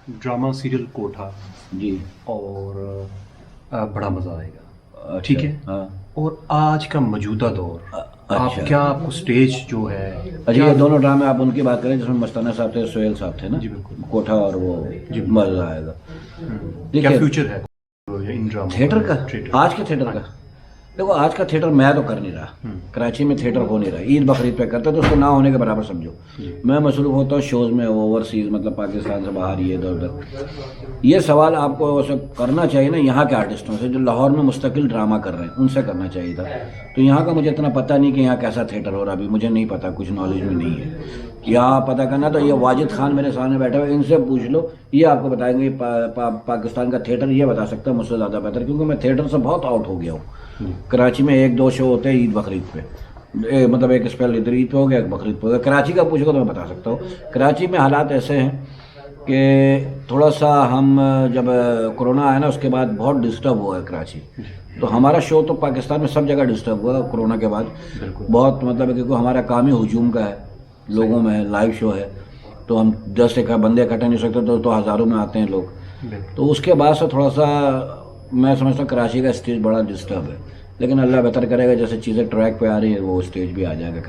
Drama serial कोठा जी। और बड़ा मज़ा आएगा, अच्छा, ठीक है। हाँ। और आज का मौजूदा दौर, आप अच्छा। क्या, आपको स्टेज जो है, अच्छा, क्या- ये दोनों ड्रामे आप उनकी बात करें जिसमें मस्ताना साहब थे, सोहेल साहब थे ना? जी बिल्कुल। कोठा और वो जी। मजा आएगा। क्या देखिए, फ्यूचर है इन ड्रामों थिएटर का, थिएटर आज के थिएटर का, देखो आज का थिएटर मैं तो कर नहीं रहा, कराची में थिएटर हो नहीं रहा। ईद बकरीद पे करते तो उसको ना होने के बराबर समझो। मैं मसरूफ होता हूँ शोज़ में, ओवरसीज़, मतलब पाकिस्तान से बाहर, ये इधर उधर। ये सवाल आपको वैसे करना चाहिए ना यहाँ के आर्टिस्टों से जो लाहौर में मुस्तकिल ड्रामा कर रहे हैं, उनसे करना चाहिए था। तो यहाँ का मुझे इतना पता नहीं कि यहाँ कैसा थिएटर हो रहा, अभी मुझे नहीं पता, कुछ नॉलेज में नहीं है। यहाँ पता करना तो ये वाजिद खान मेरे सामने बैठे हुए, इनसे पूछ लो, ये आपको बताएंगे। पाकिस्तान का थिएटर ये बता सकता है मुझसे ज़्यादा बेहतर, क्योंकि मैं थिएटर से बहुत आउट हो गया हूँ। कराची में 1-2 शो होते हैं ईद बकरीद पे, मतलब एक स्पेल इधर ईद पे हो गया, एक बकरीद पे हो गया। कराची का पूछोगे तो मैं बता सकता हूँ। कराची में हालात ऐसे हैं कि थोड़ा सा हम, जब कोरोना आया ना उसके बाद बहुत डिस्टर्ब हुआ है कराची। तो हमारा शो तो पाकिस्तान में सब जगह डिस्टर्ब हुआ कोरोना के बाद बहुत, मतलब क्योंकि हमारा काम ही हुजूम का है, लोगों में लाइव शो है, तो हम 10 एक बंदे इकट्ठे नहीं सकते, तो हज़ारों में आते हैं लोग। तो उसके बाद से थोड़ा सा मैं समझता हूँ कराची का स्टेज बड़ा डिस्टर्ब है, लेकिन अल्लाह बेहतर करेगा, जैसे चीज़ें ट्रैक पे आ रही है वो स्टेज भी आ जाएगा।